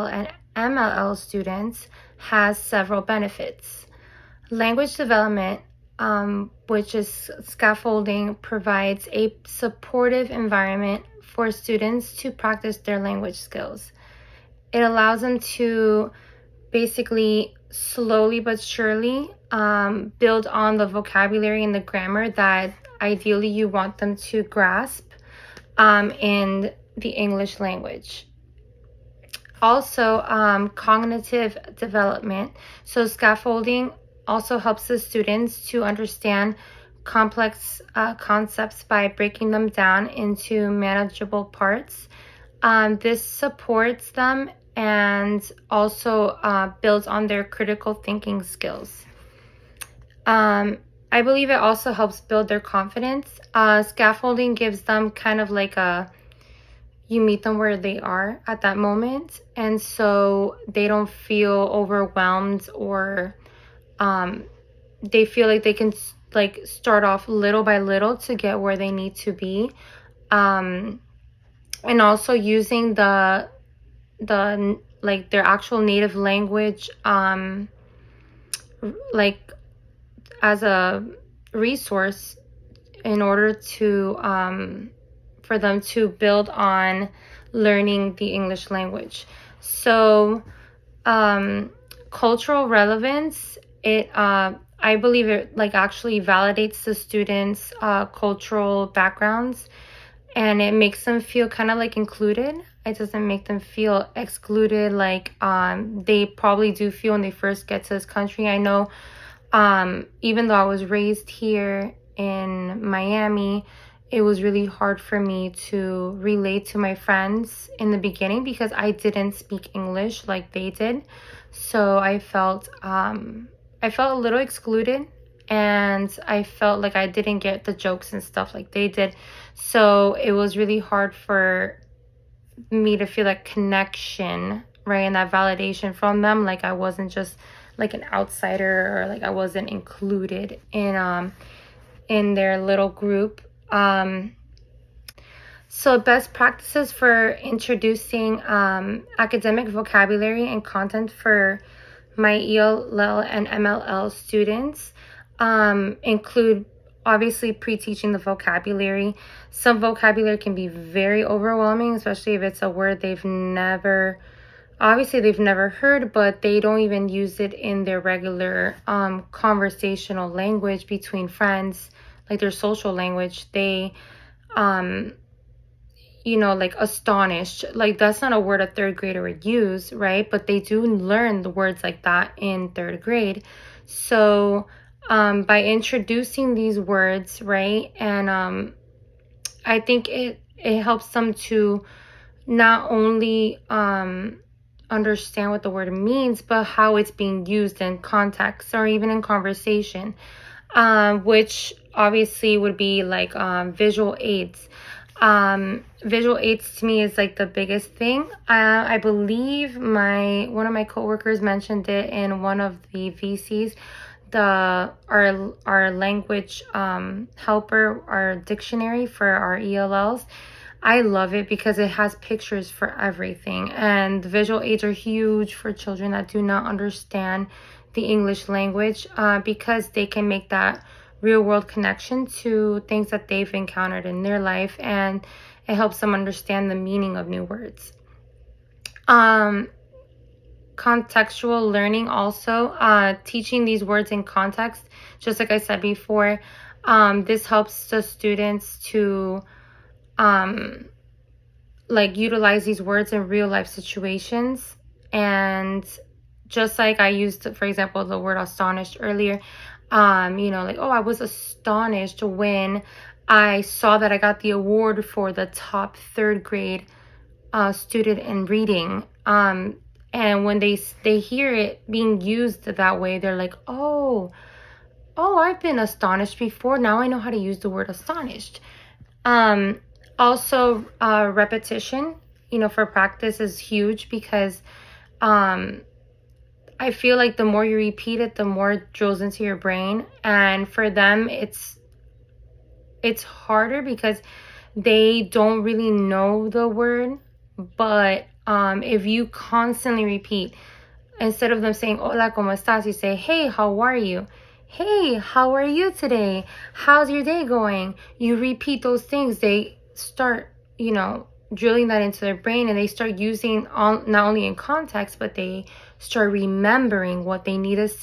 and MLL students has several benefits. Language development, which is scaffolding, provides a supportive environment for students to practice their language skills. It allows them to basically slowly but surely build on the vocabulary and the grammar that ideally you want them to grasp in the English language. Also, cognitive development. So scaffolding also helps the students to understand complex concepts by breaking them down into manageable parts. This supports them and also builds on their critical thinking skills. I believe it also helps build their confidence. Scaffolding gives them kind of like you meet them where they are at that moment, and so they don't feel overwhelmed, or they feel like they can start off little by little to get where they need to be. And also using the their actual native language as a resource in order to for them to build on learning the English language. So cultural relevance, I believe it actually validates the students' cultural backgrounds, and it makes them feel kind of included. It doesn't make them feel excluded they probably do feel when they first get to this country. I know even though I was raised here in Miami, it was really hard for me to relate to my friends in the beginning because I didn't speak English like they did. So I felt a little excluded, and I felt like I didn't get the jokes and stuff like they did. So it was really hard for me to feel that connection, right, and that validation from them. I wasn't just an outsider, or I wasn't included in their little group. So best practices for introducing academic vocabulary and content for my ELL and MLL students include obviously pre-teaching the vocabulary. Some vocabulary can be very overwhelming, especially if it's a word they've never heard, but they don't even use it in their regular conversational language between friends, their social language. They astonished, that's not a word a third grader would use, right? But they do learn the words like that in third grade. So by introducing these words, right, and I think it helps them to not only understand what the word means, but how it's being used in context or even in conversation, which obviously would be visual aids. Visual aids to me is the biggest thing. I believe one of my coworkers mentioned it in one of the VCs, our language helper, our dictionary for our ELLs. I love it because it has pictures for everything, and visual aids are huge for children that do not understand the English language because they can make that real world connection to things that they've encountered in their life, and it helps them understand the meaning of new words. Contextual learning also, teaching these words in context, just like I said before. This helps the students to utilize these words in real life situations. And just like I used, for example, the word astonished earlier, I was astonished when I saw that I got the award for the top third grade student in reading. And when they hear it being used that way, they're like, oh, I've been astonished before. Now I know how to use the word astonished. Also, repetition, for practice is huge because I feel like the more you repeat it, the more it drills into your brain. And for them, it's harder because they don't really know the word, but if you constantly repeat, instead of them saying, hola, ¿cómo estás? You say, hey, how are you? Hey, how are you today? How's your day going? You repeat those things. They start, drilling that into their brain, and they start using not only in context, but they start remembering what they need to say.